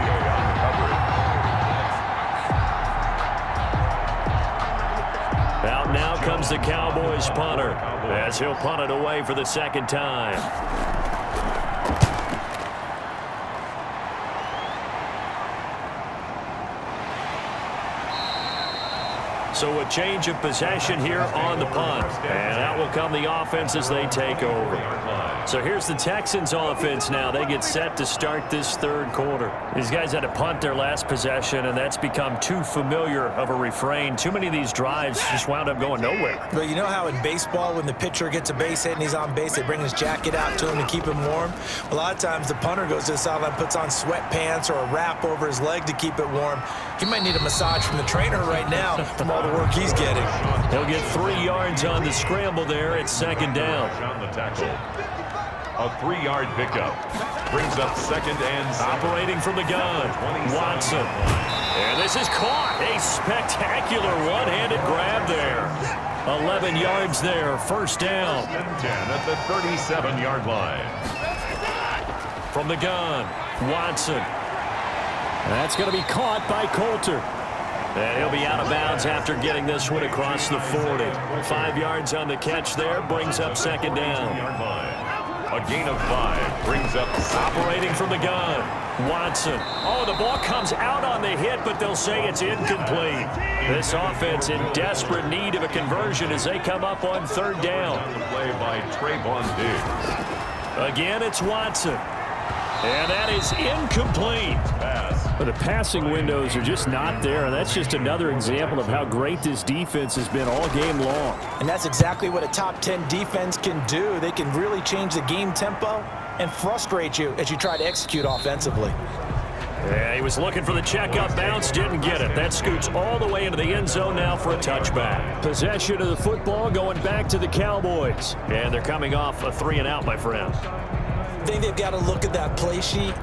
Out now comes the Cowboys punter, as he'll punt it away for the second time. So a change of possession here on the punt. And out will come the offense as they take over. So here's the Texans offense now. They get set to start this third quarter. These guys had to punt their last possession, and that's become too familiar of a refrain. Too many of these drives just wound up going nowhere. Well, you know how in baseball when the pitcher gets a base hit and he's on base, they bring his jacket out to him to keep him warm? A lot of times the punter goes to the sideline, puts on sweatpants or a wrap over his leg to keep it warm. He might need a massage from the trainer right now from all the work he's getting. He'll get 3 yards on the scramble there at second down. On the tackle. A 3-yard pickup. Brings up second and operating from the gun, Watson. And this is caught. A spectacular one-handed grab there. 11 yards there, first down. 10 at the 37-yard line. From the gun, Watson. That's going to be caught by Coulter. And he'll be out of bounds after getting this one across the 40. 5 yards on the catch there, brings up second down. A gain of 5 brings up operating from the gun, Watson. Oh, the ball comes out on the hit, but they'll say it's incomplete. This offense in desperate need of a conversion as they come up on third down. On the play by Trayvon Diggs. Again, it's Watson. And that is incomplete. The passing windows are just not there, and that's just another example of how great this defense has been all game long. And that's exactly what a top 10 defense can do. They can really change the game tempo and frustrate you as you try to execute offensively. Yeah, he was looking for the check-up bounce, didn't get it. That scoots all the way into the end zone now for a touchback. Possession of the football going back to the Cowboys. And they're coming off a 3-and-out, my friend. I think they've got to look at that play sheet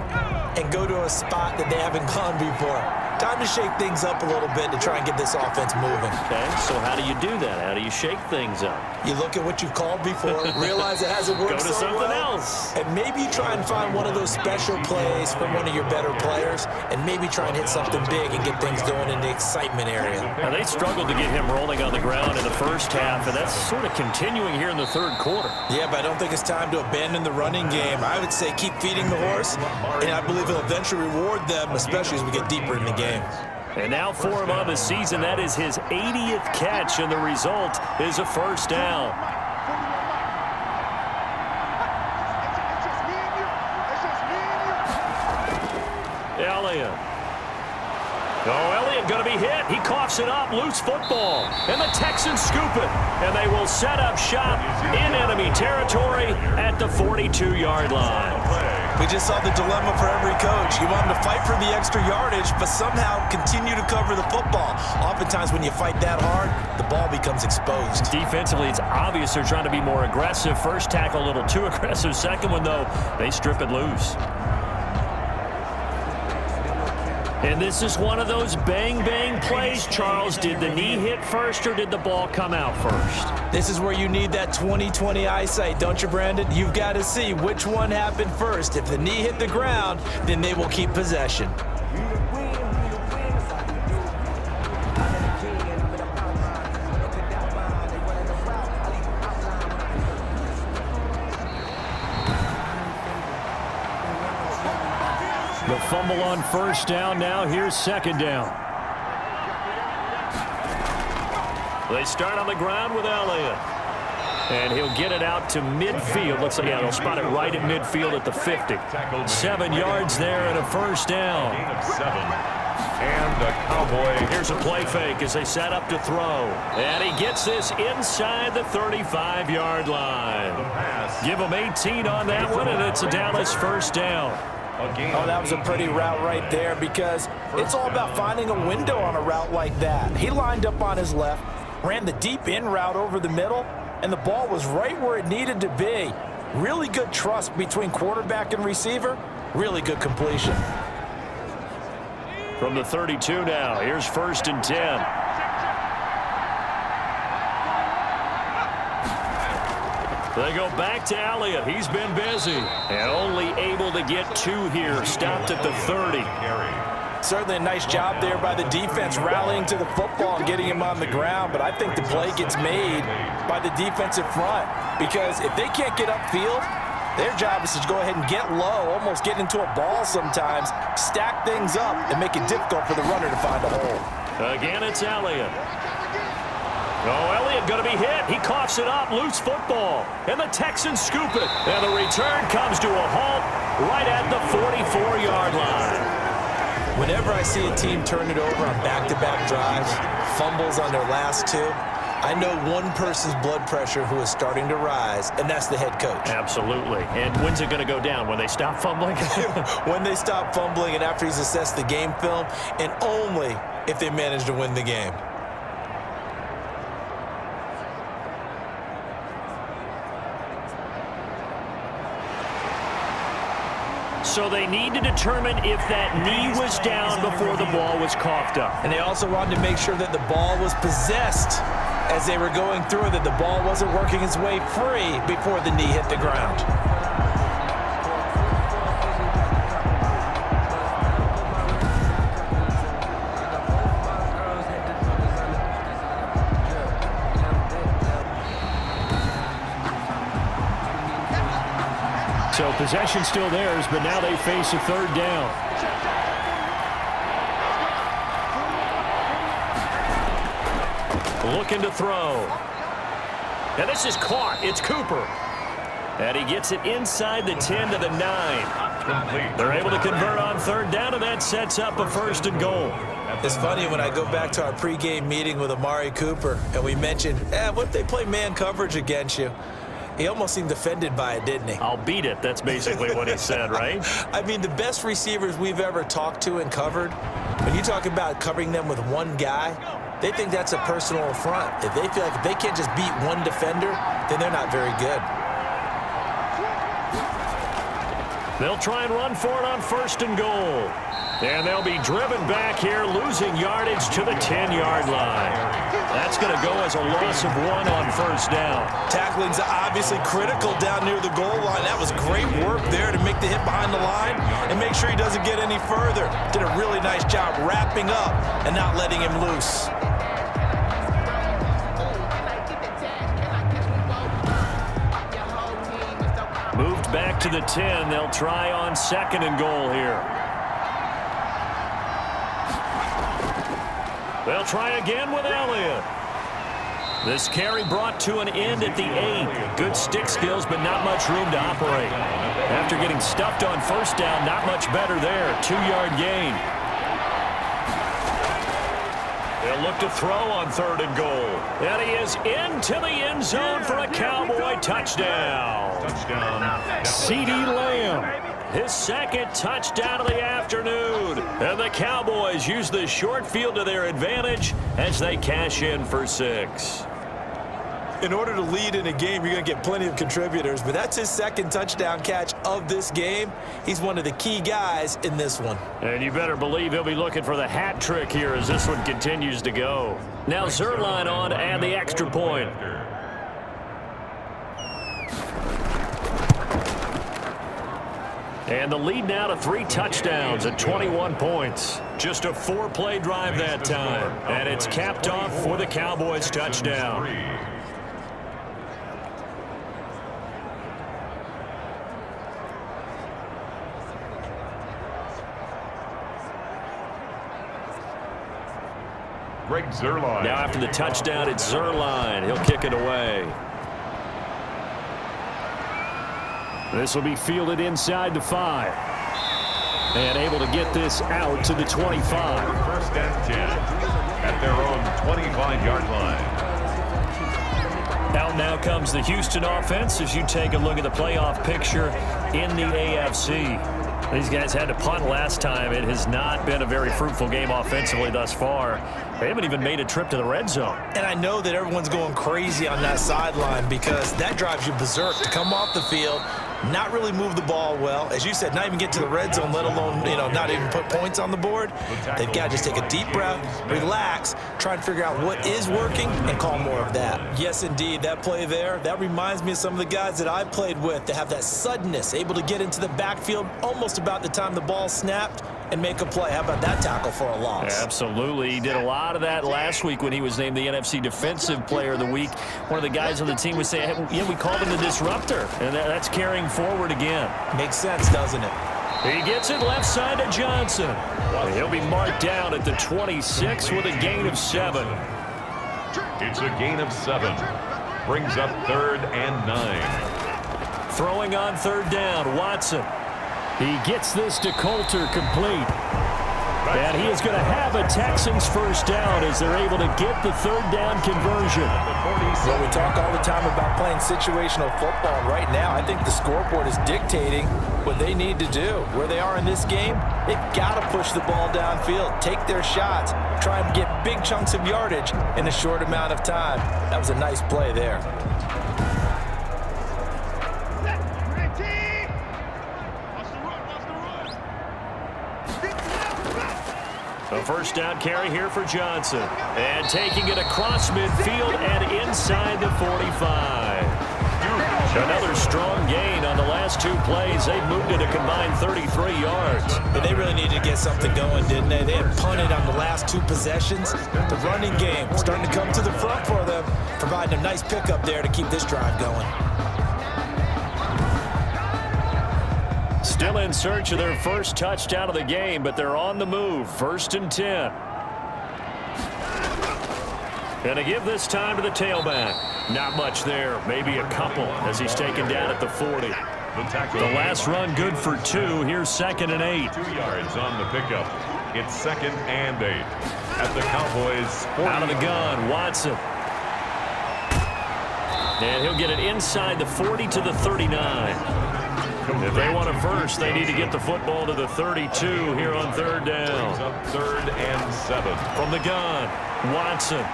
and go to a spot that they haven't gone before. Time to shake things up a little bit to try and get this offense moving. Okay, so how do you do that? How do you shake things up? You look at what you've called before, realize it hasn't worked Go to so something well, else. and maybe try and find one of those special plays from one of your better players, and maybe try and hit something big and get things going in the excitement area. Now, they struggled to get him rolling on the ground in the first half, and that's sort of continuing here in the third quarter. Yeah, but I don't think it's time to abandon the running game. I would say keep feeding the horse, and I believe it'll eventually reward them, especially as we get deeper in the game. And now for him on the season, that is his 80th catch, and the result is a first down. Elliott. Oh, Elliott going to be hit. He coughs it up. Loose football. And the Texans scoop it. And they will set up shop in enemy territory at the 42-yard line. We just saw the dilemma for every coach. You want them to fight for the extra yardage, but somehow continue to cover the football. Oftentimes when you fight that hard, the ball becomes exposed. Defensively, it's obvious they're trying to be more aggressive. First tackle a little too aggressive. Second one, though, they strip it loose. And this is one of those bang-bang plays, Charles. Did the knee hit first or did the ball come out first? This is where you need that 20/20 eyesight, don't you, Brandon? You've got to see which one happened first. If the knee hit the ground, then they will keep possession. The fumble on first down. Now here's second down. They start on the ground with Elliott. And he'll get it out to midfield. Looks like, yeah, they'll spot it right at midfield at the 50. 7 yards there and a first down. Gain of 7. And the Cowboy. Here's a play fake as they set up to throw. And he gets this inside the 35-yard line. Give him 18 on that one, and it's a Dallas first down. Oh, that was a pretty route right there because it's all about finding a window on a route like that. He lined up on his left, ran the deep in route over the middle, and the ball was right where it needed to be. Really good trust between quarterback and receiver. Really good completion. From the 32 now, here's 1st and 10. They go back to Elliott. He's been busy and only able to get 2 here. Stopped at the 30. Certainly a nice job there by the defense rallying to the football and getting him on the ground, but I think the play gets made by the defensive front because if they can't get upfield, their job is to go ahead and get low, almost get into a ball sometimes, stack things up, and make it difficult for the runner to find a hole. Again, it's Elliott. Oh, Elliott going to be hit. He coughs it up. Loose football. And the Texans scoop it. And the return comes to a halt right at the 44-yard line. Whenever I see a team turn it over on back-to-back drives, fumbles on their last 2, I know one person's blood pressure who is starting to rise, and that's the head coach. Absolutely. And when's it going to go down? When they stop fumbling? When they stop fumbling and after he's assessed the game film, and only if they manage to win the game. So they need to determine if that knee was down before the ball was coughed up. And they also wanted to make sure that the ball was possessed as they were going through, that the ball wasn't working its way free before the knee hit the ground. So possession still theirs, but now they face a 3rd down. Looking to throw. And this is caught. It's Cooper. And he gets it inside the 10 to the 9. They're able to convert on 3rd down, and that sets up a 1st and goal. It's funny when I go back to our pregame meeting with Amari Cooper, and we mentioned, what if they play man coverage against you? He almost seemed offended by it, didn't he? I'll beat it. That's basically what he said, right? I mean, the best receivers we've ever talked to and covered, when you talk about covering them with one guy, they think that's a personal affront. If they feel like if they can't just beat one defender, then they're not very good. They'll try and run for it on 1st and goal. And they'll be driven back here, losing yardage to the 10-yard line. That's going to go as a loss of 1 on 1st down. Tackling's obviously critical down near the goal line. That was great work there to make the hit behind the line and make sure he doesn't get any further. Did a really nice job wrapping up and not letting him loose. Moved back to the 10. They'll try on 2nd and goal here. They'll try again with Elliott. This carry brought to an end at the 8. Good stick skills, but not much room to operate. After getting stuffed on 1st down, not much better there. 2-yard gain. They'll look to throw on 3rd and goal. And he is into the end zone for a Cowboy touchdown. CeeDee Lamb. His 2nd touchdown of the afternoon. And the Cowboys use the short field to their advantage as they cash in for 6. In order to lead in a game, you're going to get plenty of contributors, but that's his 2nd touchdown catch of this game. He's one of the key guys in this one. And you better believe he'll be looking for the hat trick here as this one continues to go. Now Zerline on to add the extra point. And the lead now to 3 touchdowns at 21 points. Just a 4-play drive that time. And it's capped off for the Cowboys touchdown. Greg Zuerlein. Now after the touchdown, it's Zuerlein. He'll kick it away. This will be fielded inside the 5. And able to get this out to the 25. First and 10 at their own 25-yard line. Out now comes the Houston offense as you take a look at the playoff picture in the AFC. These guys had to punt last time. It has not been a very fruitful game offensively thus far. They haven't even made a trip to the red zone. And I know that everyone's going crazy on that sideline because that drives you berserk to come off the field, not really move the ball well. As you said, not even get to the red zone, let alone, not even put points on the board. They've got to just take a deep breath, relax, try and figure out what is working and call more of that. Yes, indeed, that play there, that reminds me of some of the guys that I've played with that have that suddenness, able to get into the backfield almost about the time the ball snapped and make a play. How about that tackle for a loss? Absolutely. He did a lot of that last week when he was named the NFC Defensive Player of the Week. One of the guys on the team was saying, hey, yeah, we called him the disruptor, and that's carrying forward again. Makes sense, doesn't it? He gets it left side to Johnson. He'll be marked down at the 26 with a gain of 7. It's a gain of 7. Brings up 3rd and 9. Throwing on 3rd down, Watson. He gets this to Coulter complete. And he is going to have a Texans first down as they're able to get the 3rd down conversion. Well, we talk all the time about playing situational football. Right now, I think the scoreboard is dictating what they need to do. Where they are in this game, they've got to push the ball downfield, take their shots, try and get big chunks of yardage in a short amount of time. That was a nice play there. A first down carry here for Johnson. And taking it across midfield and inside the 45. Another strong gain on the last 2 plays. They've moved it a combined 33 yards. But they really needed to get something going, didn't they? They had punted on the last 2 possessions. The running game starting to come to the front for them, providing a nice pickup there to keep this drive going. Still in search of their first touchdown of the game, but they're on the move. 1st and 10. Gonna give this time to the tailback. Not much there, maybe a couple as he's taken down at the 40. The last run good for 2. Here's 2nd and 8. 2 yards on the pickup. It's 2nd and 8 at the Cowboys' 40. Out of the gun, Watson. And he'll get it inside the 40 to the 39. If they want a first, they need to get the football to the 32 here on 3rd down. Up 3rd and 7. From the gun, Watson.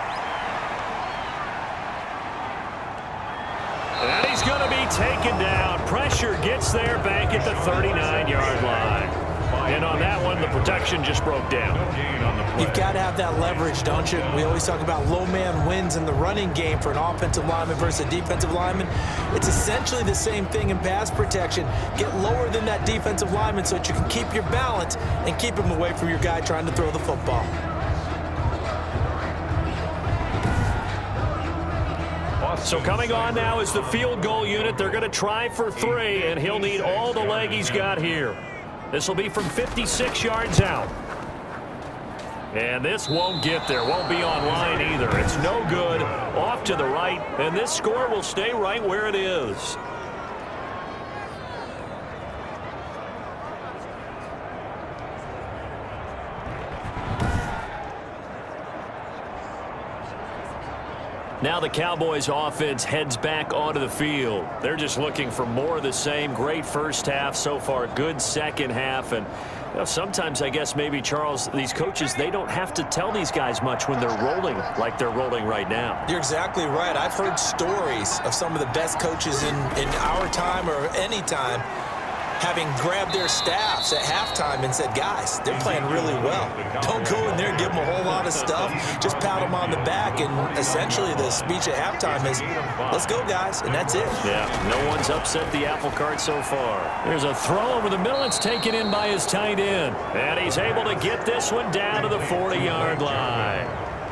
And he's going to be taken down. Pressure gets there back at the 39-yard line. And on that one, the protection just broke down. You've got to have that leverage, don't you? We always talk about low man wins in the running game for an offensive lineman versus a defensive lineman. It's essentially the same thing in pass protection. Get lower than that defensive lineman so that you can keep your balance and keep him away from your guy trying to throw the football. So coming on now is the field goal unit. They're going to try for 3, and he'll need all the leg he's got here. This will be from 56 yards out. And this won't get there. Won't be on line either. It's no good. Off to the right. And this score will stay right where it is. Now the Cowboys offense heads back onto the field. They're just looking for more of the same. Great first half so far. Good second half. And sometimes I guess maybe, Charles, these coaches, they don't have to tell these guys much when they're rolling like they're rolling right now. You're exactly right. I've heard stories of some of the best coaches in our time or any time having grabbed their staffs at halftime and said, guys, they're playing really well. Don't go in there and give them a whole lot of stuff. Just pat them on the back. And essentially the speech at halftime is, let's go, guys. And that's it. Yeah, no one's upset the apple cart so far. There's a throw over the middle. It's taken in by his tight end. And he's able to get this one down to the 40-yard line.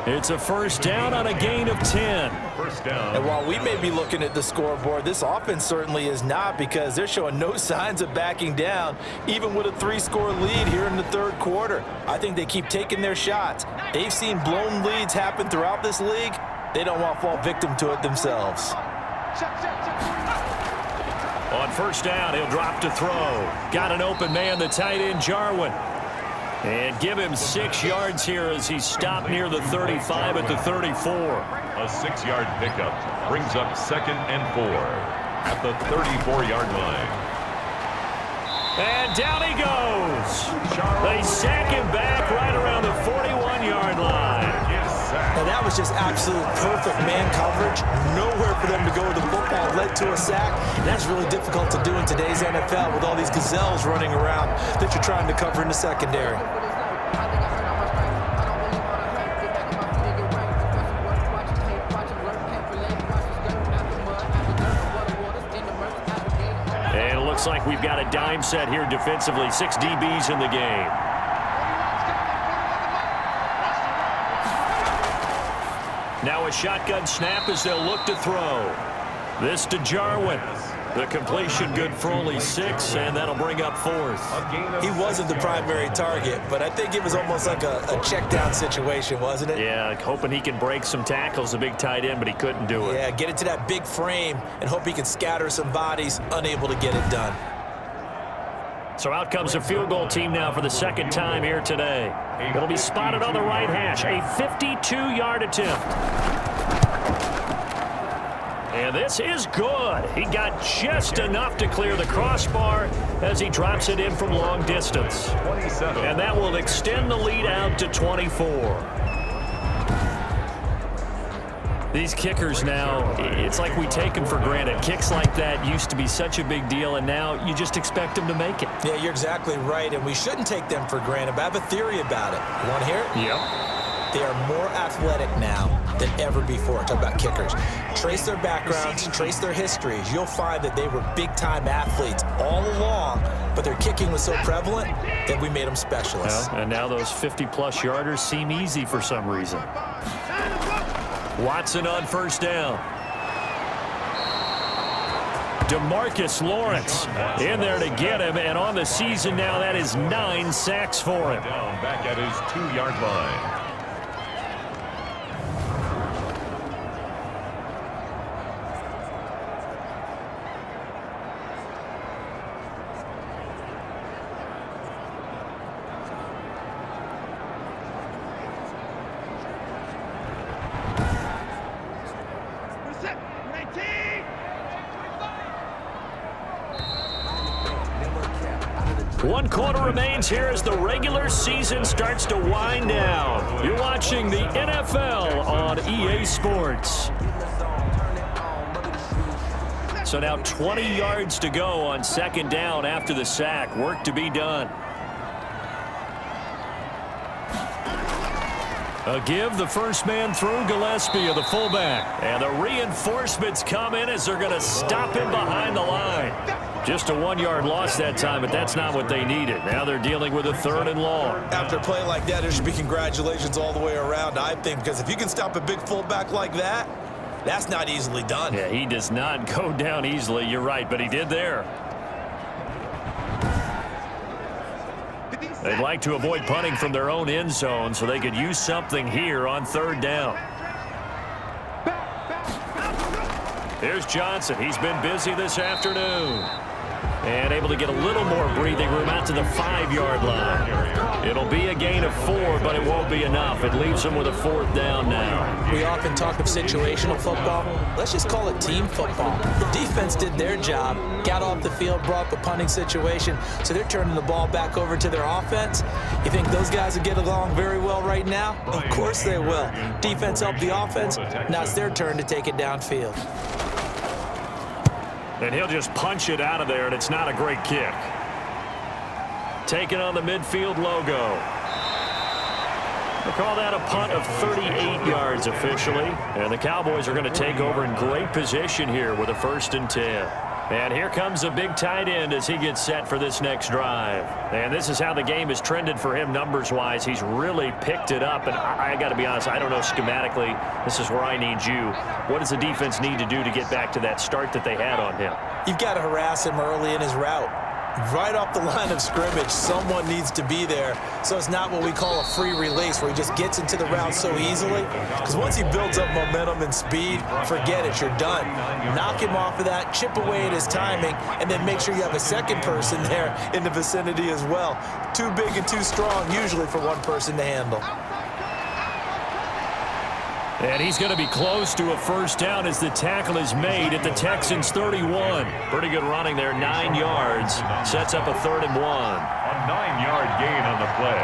It's a first down on a gain of 10. First down. And while we may be looking at the scoreboard, this offense certainly is not, because they're showing no signs of backing down, even with a 3-score lead here in the third quarter. I think they keep taking their shots. They've seen blown leads happen throughout this league. They don't want to fall victim to it themselves. On first down, he'll drop to throw. Got an open man, the tight end, Jarwin. And give him 6 yards here as he stopped near the 35 at the 34. A 6-yard pickup brings up 2nd and 4 at the 34-yard line. And down he goes. They sack him back right around the 41-yard line. Now that was just absolute perfect man coverage. Nowhere for them to go with the football. Led to a sack. And that's really difficult to do in today's NFL with all these gazelles running around that you're trying to cover in the secondary. And it looks like we've got a dime set here defensively. 6 DBs in the game. Now a shotgun snap as they'll look to throw. This to Jarwin. The completion good for only 6, and that'll bring up 4th. He wasn't the primary target, but I think it was almost like a check down situation, wasn't it? Yeah, hoping he can break some tackles, a big tight end, but he couldn't do it. Yeah, get it to that big frame and hope he can scatter some bodies, unable to get it done. So out comes a field goal team now for the 2nd time here today. It'll be spotted on the right hash. A 52-yard attempt. And this is good. He got just enough to clear the crossbar as he drops it in from long distance. 27. And that will extend the lead out to 24. These kickers now, it's like we take them for granted. Kicks like that used to be such a big deal, and now you just expect them to make it. Yeah, you're exactly right, and we shouldn't take them for granted, but I have a theory about it. You want to hear it? Yep. They are more athletic now than ever before. Talk about kickers. Trace their backgrounds, trace their histories. You'll find that they were big-time athletes all along, but their kicking was so prevalent that we made them specialists. Well, and now those 50-plus yarders seem easy for some reason. Watson on first down. DeMarcus Lawrence in there to get him, and on the season now, that is 9 sacks for him. Down back at his 2-yard line. One quarter remains here as the regular season starts to wind down. You're watching the NFL on EA Sports. So now 20 yards to go on 2nd down after the sack. Work to be done. A give, the first man through, Gillespie of the fullback. And the reinforcements come in as they're going to stop him behind the line. Just a 1-yard loss that time, but that's not what they needed. Now they're dealing with a 3rd and long. After a play like that, there should be congratulations all the way around, I think, because if you can stop a big fullback like that, that's not easily done. Yeah, he does not go down easily. You're right, but he did there. They'd like to avoid punting from their own end zone so they could use something here on 3rd down. Here's Johnson. He's been busy this afternoon. And able to get a little more breathing room out to the 5-yard line. It'll be a gain of 4, but it won't be enough. It leaves them with a 4th down now. We often talk of situational football. Let's just call it team football. The defense did their job, got off the field, brought up a punting situation, so they're turning the ball back over to their offense. You think those guys will get along very well right now? Of course they will. Defense helped the offense. Now it's their turn to take it downfield. And he'll just punch it out of there, and it's not a great kick. Taken on the midfield logo. We'll call that a punt of 38 yards officially. And the Cowboys are going to take over in great position here with a 1st and 10. And here comes a big tight end as he gets set for this next drive. And this is how the game has trended for him numbers-wise. He's really picked it up. And I got to be honest, I don't know schematically. This is where I need you. What does the defense need to do to get back to that start that they had on him? You've got to harass him early in his route. Right off the line of scrimmage, someone needs to be there. So it's not what we call a free release where he just gets into the route so easily. Because once he builds up momentum and speed, forget it, you're done. Knock him off of that, chip away at his timing, and then make sure you have a second person there in the vicinity as well. Too big and too strong usually for one person to handle. And he's going to be close to a first down as the tackle is made at the Texans' 31. Pretty good running there, 9 yards. Sets up a 3rd and 1. A 9-yard gain on the play.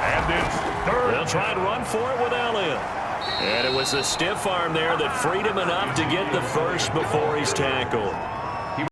And it's 3rd. They'll try and run for it with Elliott. And it was the stiff arm there that freed him enough to get the first before he's tackled.